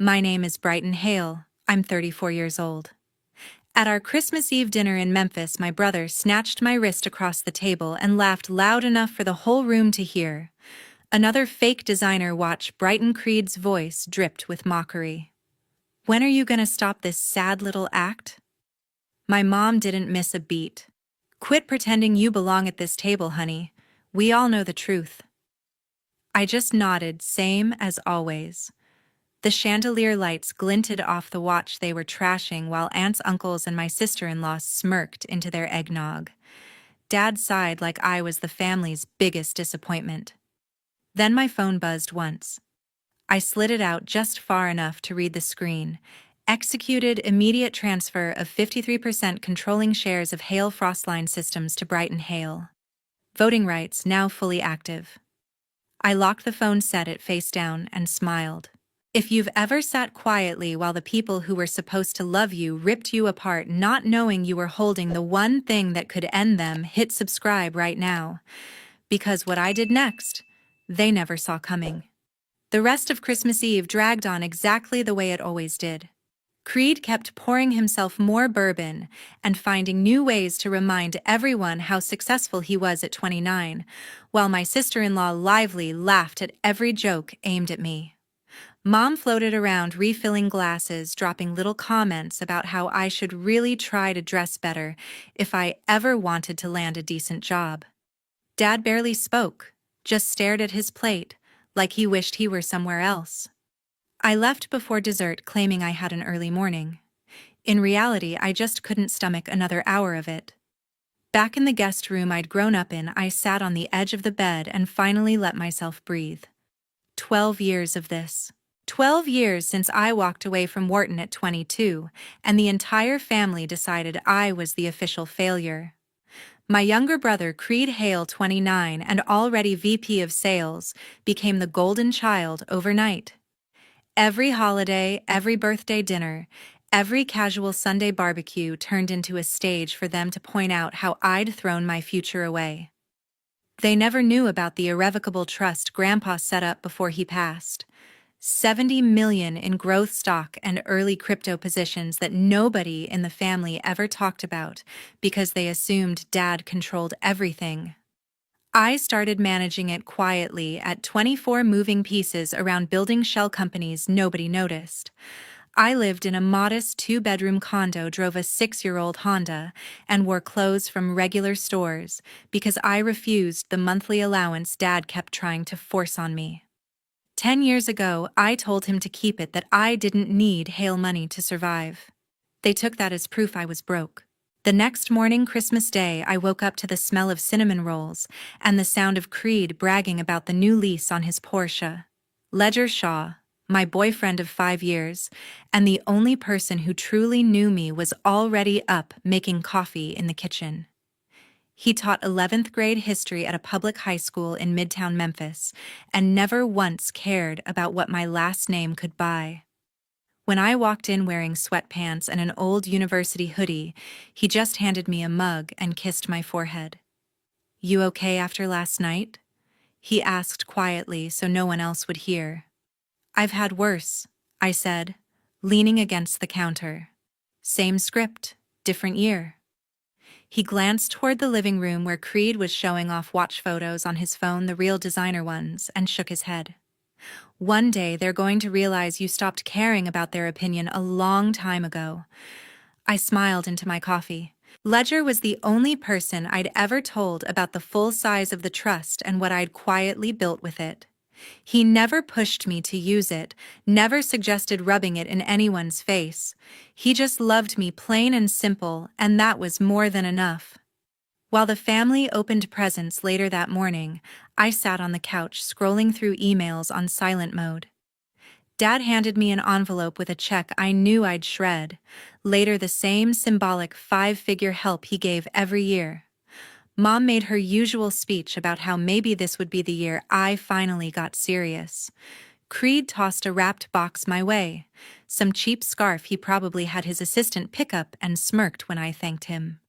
My name is Brighton Hale. I'm 34 years old. At our Christmas Eve dinner in Memphis, my brother snatched my wrist across the table and laughed loud enough for the whole room to hear. Another fake designer watch Brighton Creed's voice dripped with mockery. When are you gonna stop this sad little act? My mom didn't miss a beat. Quit pretending you belong at this table, honey. We all know the truth. I just nodded, same as always. The chandelier lights glinted off the watch they were trashing while aunts, uncles, and my sister-in-law smirked into their eggnog. Dad sighed like I was the family's biggest disappointment. Then my phone buzzed once. I slid it out just far enough to read the screen. Executed immediate transfer of 53% controlling shares of Hale Frostline Systems to Brighton Hale. Voting rights now fully active. I locked the phone, set it face down, and smiled. If you've ever sat quietly while the people who were supposed to love you ripped you apart not knowing you were holding the one thing that could end them, hit subscribe right now. Because what I did next, they never saw coming. The rest of Christmas Eve dragged on exactly the way it always did. Creed kept pouring himself more bourbon and finding new ways to remind everyone how successful he was at 29, while my sister-in-law lively laughed at every joke aimed at me. Mom floated around refilling glasses, dropping little comments about how I should really try to dress better if I ever wanted to land a decent job. Dad barely spoke, just stared at his plate, like he wished he were somewhere else. I left before dessert claiming I had an early morning. In reality, I just couldn't stomach another hour of it. Back in the guest room I'd grown up in, I sat on the edge of the bed and finally let myself breathe. 12 years of this. 12 years since I walked away from Wharton at 22, and the entire family decided I was the official failure. My younger brother, Creed Hale, 29, and already VP of Sales, became the golden child overnight. Every holiday, every birthday dinner, every casual Sunday barbecue turned into a stage for them to point out how I'd thrown my future away. They never knew about the irrevocable trust Grandpa set up before he passed. 70 million in growth stock and early crypto positions that nobody in the family ever talked about because they assumed Dad controlled everything. I started managing it quietly at 24 moving pieces around building shell companies nobody noticed. I lived in a modest 2-bedroom condo, drove a 6-year-old Honda, and wore clothes from regular stores because I refused the monthly allowance Dad kept trying to force on me. 10 years ago, I told him to keep it, that I didn't need Hale money to survive. They took that as proof I was broke. The next morning, Christmas Day, I woke up to the smell of cinnamon rolls and the sound of Creed bragging about the new lease on his Porsche. Ledger Shaw, my boyfriend of 5 years, and the only person who truly knew me, was already up making coffee in the kitchen. He taught 11th grade history at a public high school in Midtown Memphis and never once cared about what my last name could buy. When I walked in wearing sweatpants and an old university hoodie, he just handed me a mug and kissed my forehead. "You okay after last night?" he asked quietly so no one else would hear. "I've had worse," I said, leaning against the counter. "Same script, different year." He glanced toward the living room where Creed was showing off watch photos on his phone, the real designer ones, and shook his head. "One day they're going to realize you stopped caring about their opinion a long time ago." I smiled into my coffee. Ledger was the only person I'd ever told about the full size of the trust and what I'd quietly built with it. He never pushed me to use it, never suggested rubbing it in anyone's face. He just loved me plain and simple, and that was more than enough. While the family opened presents later that morning, I sat on the couch scrolling through emails on silent mode. Dad handed me an envelope with a check I knew I'd shred, later the same symbolic 5-figure help he gave every year. Mom made her usual speech about how maybe this would be the year I finally got serious. Creed tossed a wrapped box my way, some cheap scarf he probably had his assistant pick up, and smirked when I thanked him.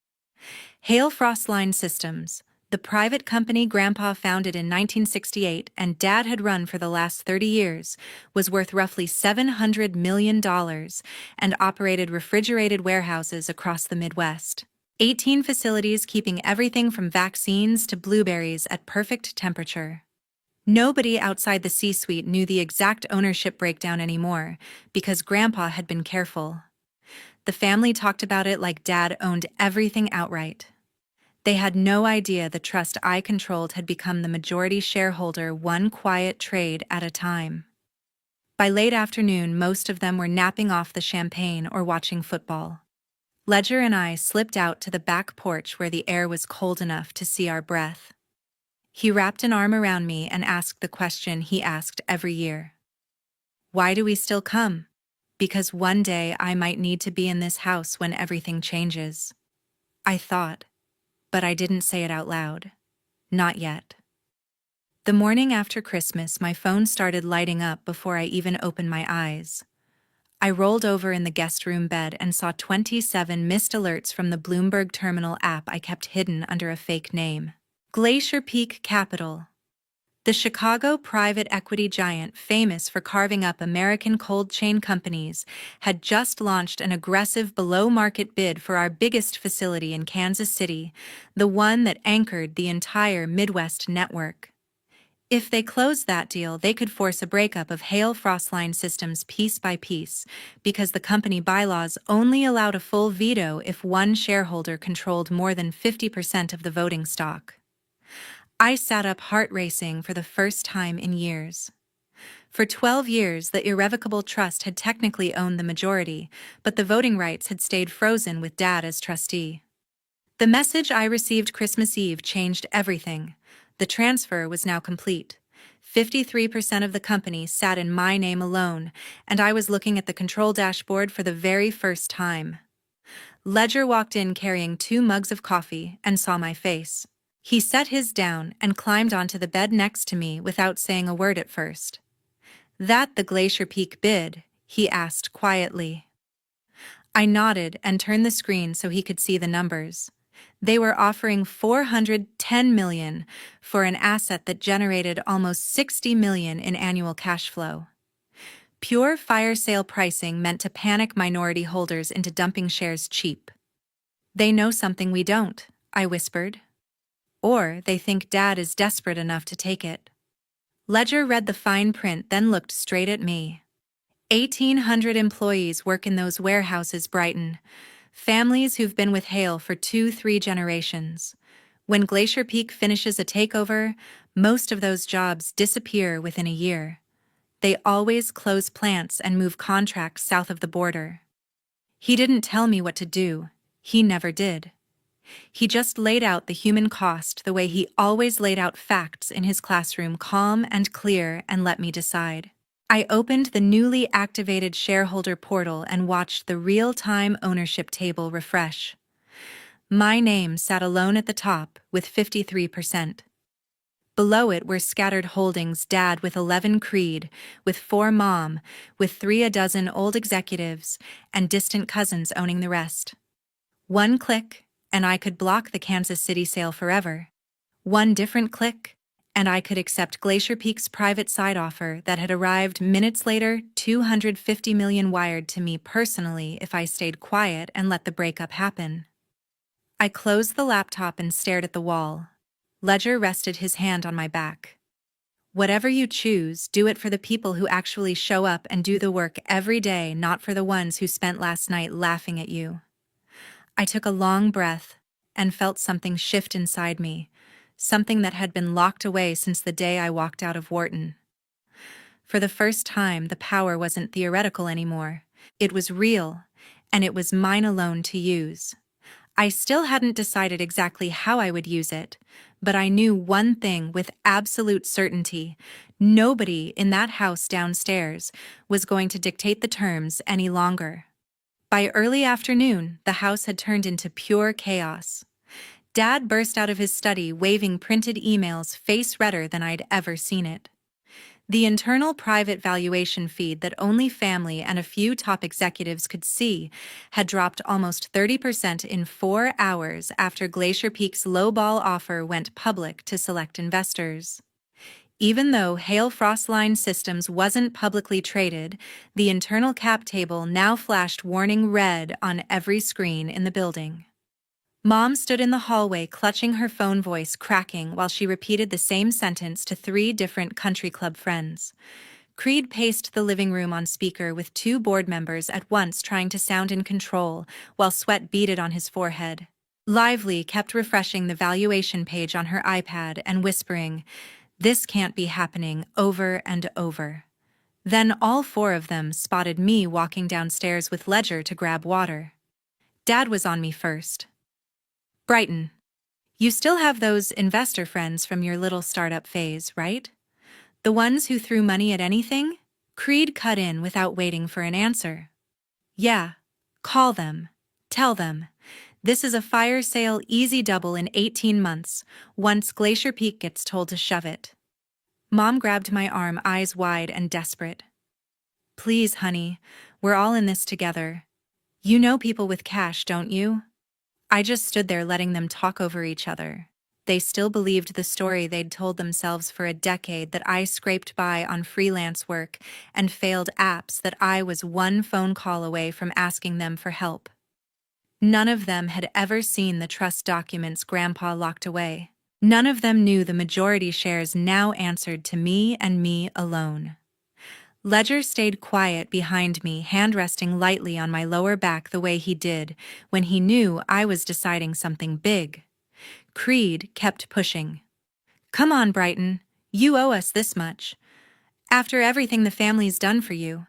Hale Frostline Systems, The private company Grandpa founded in 1968 and Dad had run for the last 30 years was worth roughly $700 million and operated refrigerated warehouses across the Midwest. 18 facilities keeping everything from vaccines to blueberries at perfect temperature. Nobody outside the C-suite knew the exact ownership breakdown anymore because Grandpa had been careful. The family talked about it like Dad owned everything outright. They had no idea the trust I controlled had become the majority shareholder, one quiet trade at a time. By late afternoon, most of them were napping off the champagne or watching football. Ledger and I slipped out to the back porch where the air was cold enough to see our breath. He wrapped an arm around me and asked the question he asked every year. Why do we still come? Because one day I might need to be in this house when everything changes. I thought, but I didn't say it out loud. Not yet. The morning after Christmas, my phone started lighting up before I even opened my eyes. I rolled over in the guest room bed and saw 27 missed alerts from the Bloomberg Terminal app I kept hidden under a fake name. Glacier Peak Capital. The Chicago private equity giant famous for carving up American cold chain companies had just launched an aggressive below-market bid for our biggest facility in Kansas City, the one that anchored the entire Midwest network. If they closed that deal, they could force a breakup of Hale Frostline Systems piece by piece, because the company bylaws only allowed a full veto if one shareholder controlled more than 50% of the voting stock. I sat up heart racing for the first time in years. For 12 years, the irrevocable trust had technically owned the majority, but the voting rights had stayed frozen with Dad as trustee. The message I received Christmas Eve changed everything. The transfer was now complete. 53% of the company sat in my name alone, and I was looking at the control dashboard for the very first time. Ledger walked in carrying 2 mugs of coffee and saw my face. He set his down and climbed onto the bed next to me without saying a word at first. "That the Glacier Peak bid?" he asked quietly. I nodded and turned the screen so he could see the numbers. They were offering $410 million for an asset that generated almost $60 million in annual cash flow. Pure fire sale pricing meant to panic minority holders into dumping shares cheap. "They know something we don't," I whispered. "Or they think Dad is desperate enough to take it." Ledger read the fine print, then looked straight at me. 1,800 employees work in those warehouses, Brighton. Families who've been with Hale for 2-3 generations. When Glacier Peak finishes a takeover, most of those jobs disappear within a year. They always close plants and move contracts south of the border. He didn't tell me what to do. He never did. He just laid out the human cost the way he always laid out facts in his classroom, calm and clear, and let me decide. I opened the newly activated shareholder portal and watched the real-time ownership table refresh. My name sat alone at the top with 53%. Below it were scattered holdings: Dad with 11, Creed with 4, Mom with 3, a dozen old executives, and distant cousins owning the rest. One click, and I could block the Kansas City sale forever. One different click, and I could accept Glacier Peak's private side offer that had arrived minutes later, $250 million wired to me personally if I stayed quiet and let the breakup happen. I closed the laptop and stared at the wall. Ledger rested his hand on my back. "Whatever you choose, do it for the people who actually show up and do the work every day, not for the ones who spent last night laughing at you." I took a long breath and felt something shift inside me, something that had been locked away since the day I walked out of Wharton. For the first time, the power wasn't theoretical anymore. It was real, and it was mine alone to use. I still hadn't decided exactly how I would use it, but I knew one thing with absolute certainty: nobody in that house downstairs was going to dictate the terms any longer. By early afternoon, the house had turned into pure chaos. Dad burst out of his study waving printed emails, face redder than I'd ever seen it. The internal private valuation feed that only family and a few top executives could see had dropped almost 30% in 4 hours after Glacier Peak's lowball offer went public to select investors. Even though Hale Frostline Systems wasn't publicly traded, the internal cap table now flashed warning red on every screen in the building. Mom stood in the hallway clutching her phone, voice cracking while she repeated the same sentence to 3 different country club friends. Creed paced the living room on speaker with 2 board members at once trying to sound in control while sweat beaded on his forehead. Lively kept refreshing the valuation page on her iPad and whispering, "This can't be happening," over and over. Then all 4 of them spotted me walking downstairs with Ledger to grab water. Dad was on me first. "Brighton, you still have those investor friends from your little startup phase, right? The ones who threw money at anything?" Creed cut in without waiting for an answer. "Yeah, call them. Tell them. This is a fire sale easy double in 18 months, once Glacier Peak gets told to shove it." Mom grabbed my arm, eyes wide and desperate. "Please, honey, we're all in this together. You know people with cash, don't you?" I just stood there letting them talk over each other. They still believed the story they'd told themselves for a decade, that I scraped by on freelance work and failed apps, that I was 1 phone call away from asking them for help. None of them had ever seen the trust documents Grandpa locked away. None of them knew the majority shares now answered to me and me alone. Ledger stayed quiet behind me, hand resting lightly on my lower back the way he did when he knew I was deciding something big. Creed kept pushing. "Come on, Brighton, you owe us this much. After everything the family's done for you."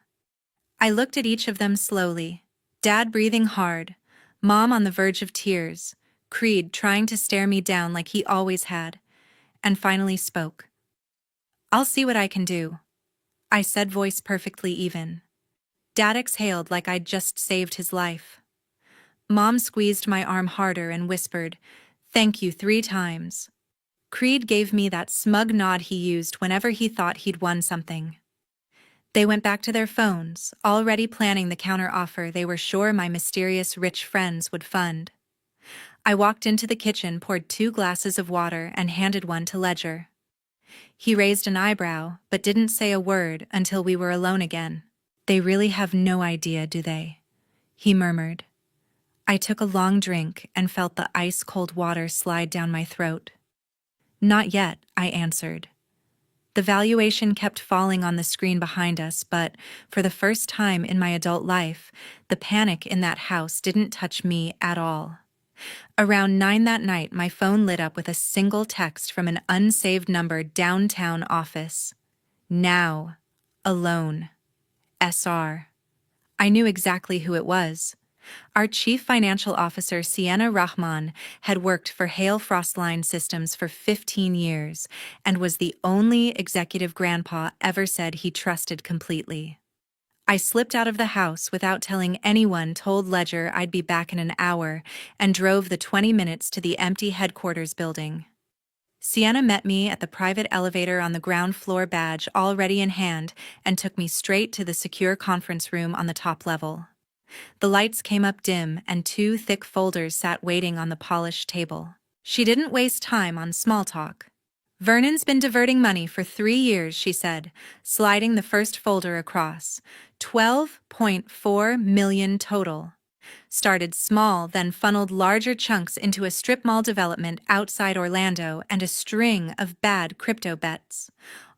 I looked at each of them slowly, Dad breathing hard, Mom on the verge of tears, Creed trying to stare me down like he always had, and finally spoke. "I'll see what I can do," I said, voice perfectly even. Dad exhaled like I'd just saved his life. Mom squeezed my arm harder and whispered, "Thank you," 3 times. Creed gave me that smug nod he used whenever he thought he'd won something. They went back to their phones, already planning the counteroffer they were sure my mysterious rich friends would fund. I walked into the kitchen, poured 2 glasses of water, and handed one to Ledger. He raised an eyebrow, but didn't say a word until we were alone again. "They really have no idea, do they?" he murmured. I took a long drink and felt the ice-cold water slide down my throat. "Not yet," I answered. The valuation kept falling on the screen behind us, but for the first time in my adult life, the panic in that house didn't touch me at all. Around 9 that night, my phone lit up with a single text from an unsaved number, downtown office. "Now. Alone. SR." I knew exactly who it was. Our chief financial officer, Sienna Rahman, had worked for Hale Frostline Systems for 15 years and was the only executive Grandpa ever said he trusted completely. I slipped out of the house without telling anyone, told Ledger I'd be back in an hour, and drove the 20 minutes to the empty headquarters building. Sienna met me at the private elevator on the ground floor, badge already in hand, and took me straight to the secure conference room on the top level. The lights came up dim, and 2 thick folders sat waiting on the polished table. She didn't waste time on small talk. "Vernon's been diverting money for 3 years," she said, sliding the first folder across. 12.4 million total. Started small, then funneled larger chunks into a strip mall development outside Orlando and a string of bad crypto bets,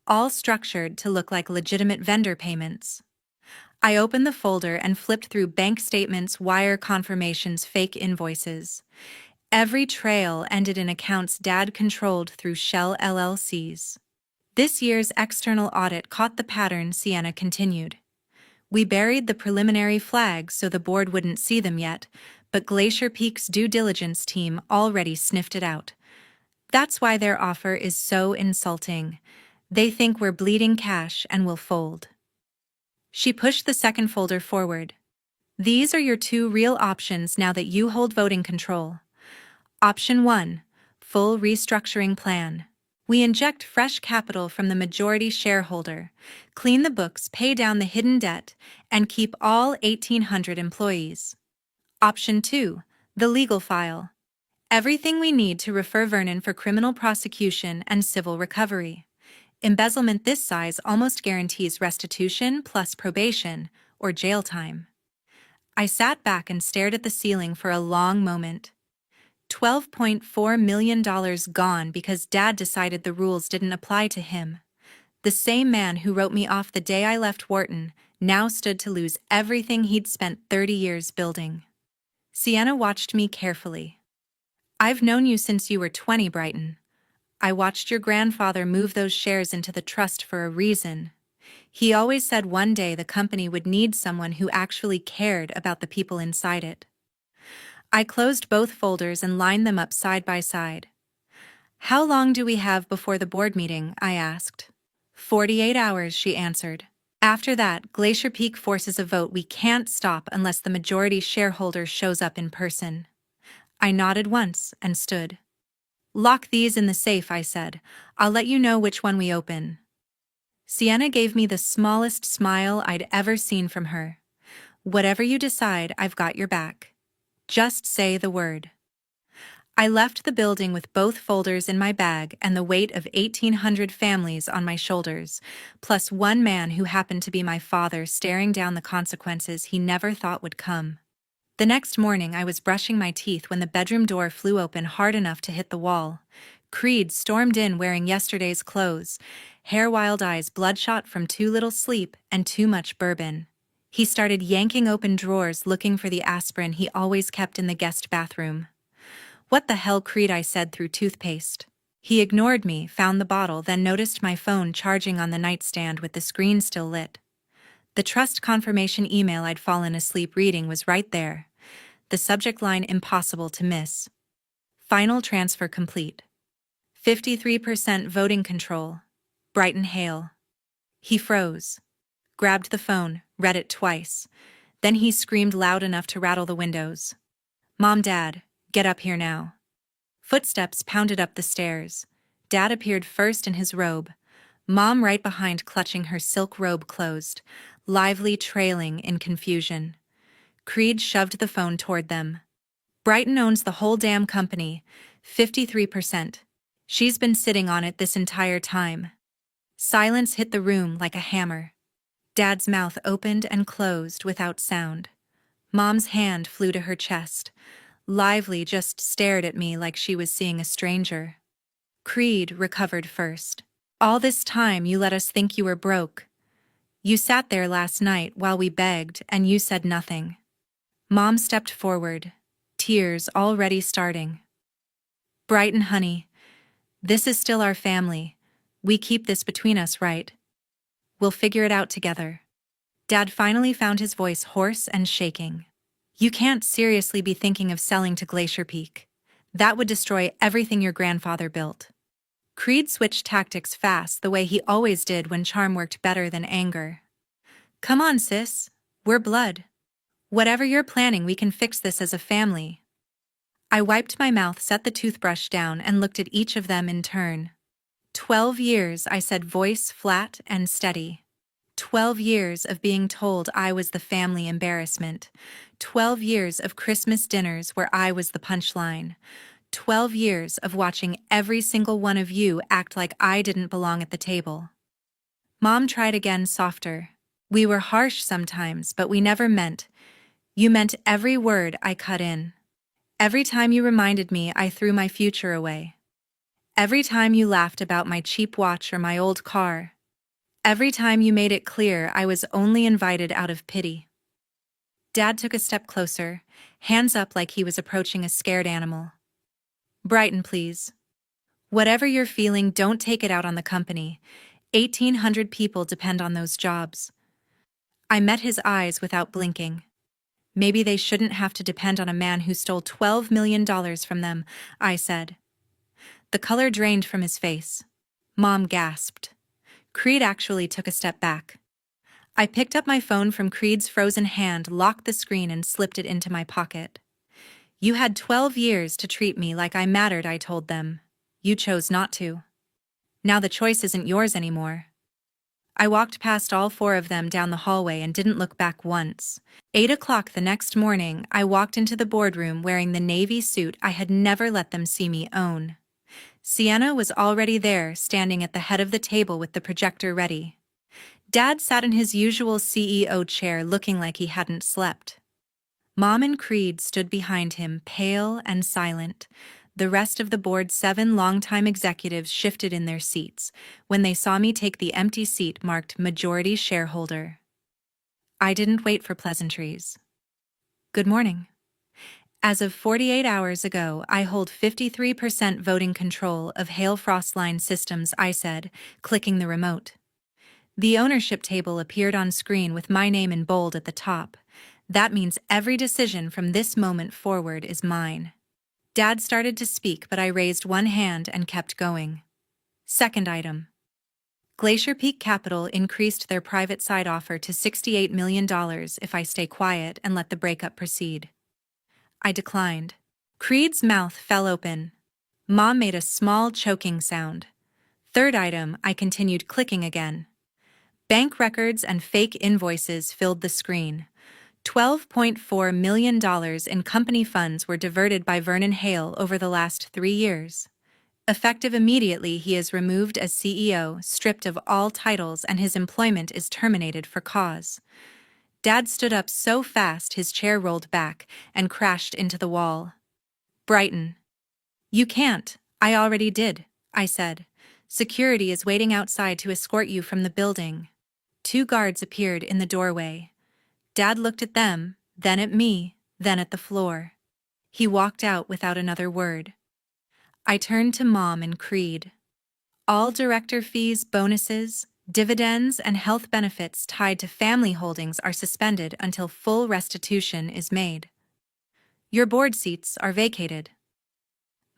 all structured to look like legitimate vendor payments. I opened the folder and flipped through bank statements, wire confirmations, fake invoices. Every trail ended in accounts Dad controlled through shell LLCs. This year's external audit caught the pattern, Sienna continued. We buried the preliminary flags so the board wouldn't see them yet, but Glacier Peak's due diligence team already sniffed it out. That's why their offer is so insulting. They think we're bleeding cash and will fold. She pushed the second folder forward. "These are your 2 real options now that you hold voting control. Option 1, full restructuring plan. We inject fresh capital from the majority shareholder, clean the books, pay down the hidden debt, and keep all 1,800 employees. Option 2. The legal file. Everything we need to refer Vernon for criminal prosecution and civil recovery. Embezzlement this size almost guarantees restitution plus probation or jail time. I sat back and stared at the ceiling for a long moment. $12.4 million gone because Dad decided the rules didn't apply to him. The same man who wrote me off the day I left Wharton now stood to lose everything he'd spent 30 years building. Sienna watched me carefully. I've known you since you were 20, Brighton. I watched your grandfather move those shares into the trust for a reason. He always said one day the company would need someone who actually cared about the people inside it. I closed both folders and lined them up side by side. How long do we have before the board meeting? I asked. 48 hours, she answered. After that, Glacier Peak forces a vote we can't stop unless the majority shareholder shows up in person. I nodded once and stood. Lock these in the safe, I said. I'll let you know which one we open. Sienna gave me the smallest smile I'd ever seen from her. Whatever you decide, I've got your back. Just say the word. I left the building with both folders in my bag and the weight of 1,800 families on my shoulders, plus one man who happened to be my father staring down the consequences he never thought would come. The next morning I was brushing my teeth when the bedroom door flew open hard enough to hit the wall. Creed stormed in wearing yesterday's clothes, hair wild eyes bloodshot from too little sleep and too much bourbon. He started yanking open drawers looking for the aspirin he always kept in the guest bathroom. What the hell, Creed, I said through toothpaste. He ignored me, found the bottle, then noticed my phone charging on the nightstand with the screen still lit. The trust confirmation email I'd fallen asleep reading was right there. The subject line impossible to miss. Final transfer complete. 53% voting control. Brighton Hale. He froze. Grabbed the phone, read it twice. Then he screamed loud enough to rattle the windows. Mom, Dad, get up here now. Footsteps pounded up the stairs. Dad appeared first in his robe. Mom right behind, clutching her silk robe closed, lively trailing in confusion. Creed shoved the phone toward them. Brighton owns the whole damn company, 53%. She's been sitting on it this entire time. Silence hit the room like a hammer. Dad's mouth opened and closed without sound. Mom's hand flew to her chest. Lively just stared at me like she was seeing a stranger. Creed recovered first. All this time you let us think you were broke. You sat there last night while we begged and you said nothing. Mom stepped forward, tears already starting. Brighton, honey, this is still our family. We keep this between us, right? We'll figure it out together. Dad finally found his voice hoarse and shaking. You can't seriously be thinking of selling to Glacier Peak. That would destroy everything your grandfather built. Creed switched tactics fast, the way he always did when charm worked better than anger. Come on, sis. We're blood. Whatever you're planning, we can fix this as a family. I wiped my mouth, set the toothbrush down, and looked at each of them in turn. 12 years, I said, voice flat and steady. 12 years of being told I was the family embarrassment. 12 years of Christmas dinners where I was the punchline. 12 years of watching every single one of you act like I didn't belong at the table. Mom tried again, softer. We were harsh sometimes, but we never meant. You meant every word I cut in. Every time you reminded me I threw my future away. Every time you laughed about my cheap watch or my old car. Every time you made it clear I was only invited out of pity. Dad took a step closer, hands up like he was approaching a scared animal. Brighton, please. Whatever you're feeling, don't take it out on the company. 1,800 people depend on those jobs. I met his eyes without blinking. Maybe they shouldn't have to depend on a man who stole $12 million from them, I said. The color drained from his face. Mom gasped. Creed actually took a step back. I picked up my phone from Creed's frozen hand, locked the screen, and slipped it into my pocket. You had 12 years to treat me like I mattered, I told them. You chose not to. Now the choice isn't yours anymore. I walked past all four of them down the hallway and didn't look back once. 8 o'clock the next morning, I walked into the boardroom wearing the navy suit I had never let them see me own. Sienna was already there, standing at the head of the table with the projector ready. Dad sat in his usual CEO chair looking like he hadn't slept. Mom and Creed stood behind him, pale and silent. The rest of the board's 7 longtime executives shifted in their seats when they saw me take the empty seat marked majority shareholder. I didn't wait for pleasantries. Good morning. As of 48 hours ago, I hold 53% voting control of Hale Frostline Systems, I said, clicking the remote. The ownership table appeared on screen with my name in bold at the top. That means every decision from this moment forward is mine. Dad started to speak, but I raised one hand and kept going. Second item. Glacier Peak Capital increased their private side offer to $68 million if I stay quiet and let the breakup proceed. I declined. Creed's mouth fell open. Mom made a small choking sound. Third item, I continued clicking again. Bank records and fake invoices filled the screen. $12.4 million in company funds were diverted by Brighton Hale over the last 3 years. Effective immediately, he is removed as CEO, stripped of all titles, and his employment is terminated for cause. Dad stood up so fast his chair rolled back and crashed into the wall. Brighton. You can't. I already did, I said. Security is waiting outside to escort you from the building. 2 guards appeared in the doorway. Dad looked at them, then at me, then at the floor. He walked out without another word. I turned to Mom and Creed. All director fees, bonuses, dividends, and health benefits tied to family holdings are suspended until full restitution is made. Your board seats are vacated.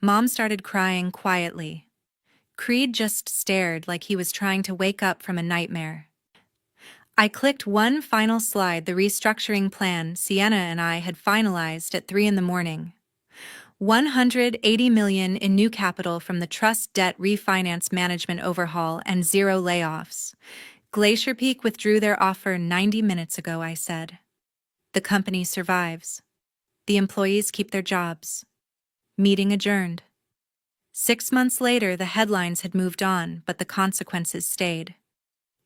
Mom started crying quietly. Creed just stared like he was trying to wake up from a nightmare. I clicked one final slide, the restructuring plan Sienna and I had finalized at 3 a.m. $180 million in new capital from the trust debt refinance management overhaul and 0 layoffs. Glacier Peak withdrew their offer 90 minutes ago, I said. The company survives. The employees keep their jobs. Meeting adjourned. 6 months later, the headlines had moved on, but the consequences stayed.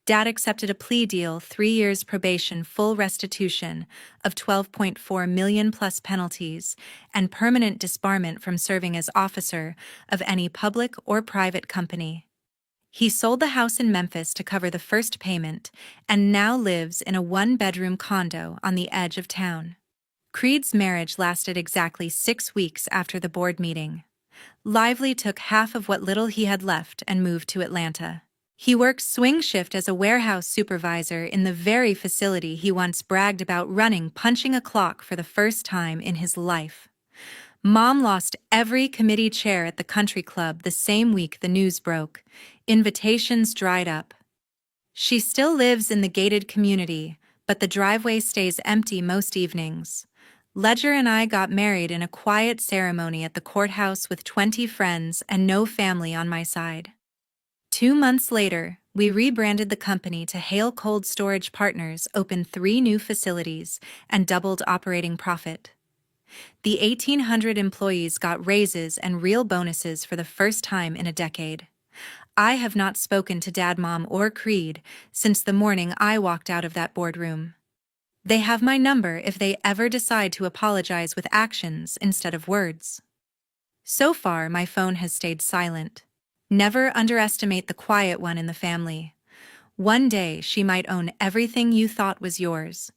Dad accepted a plea deal, 3 years probation, full restitution of $12.4 million plus penalties, and permanent disbarment from serving as officer of any public or private company. He sold the house in Memphis to cover the first payment and now lives in a 1-bedroom condo on the edge of town. Creed's marriage lasted exactly 6 weeks after the board meeting. Lively took half of what little he had left and moved to Atlanta. He works swing shift as a warehouse supervisor in the very facility he once bragged about running, punching a clock for the first time in his life. Mom lost every committee chair at the country club the same week the news broke. Invitations dried up. She still lives in the gated community, but the driveway stays empty most evenings. Ledger and I got married in a quiet ceremony at the courthouse with 20 friends and no family on my side. 2 months later, we rebranded the company to Hale Cold Storage Partners, opened 3 new facilities, and doubled operating profit. The 1,800 employees got raises and real bonuses for the first time in a decade. I have not spoken to Dad, Mom, or Creed since the morning I walked out of that boardroom. They have my number if they ever decide to apologize with actions instead of words. So far, my phone has stayed silent. Never underestimate the quiet one in the family. One day she might own everything you thought was yours.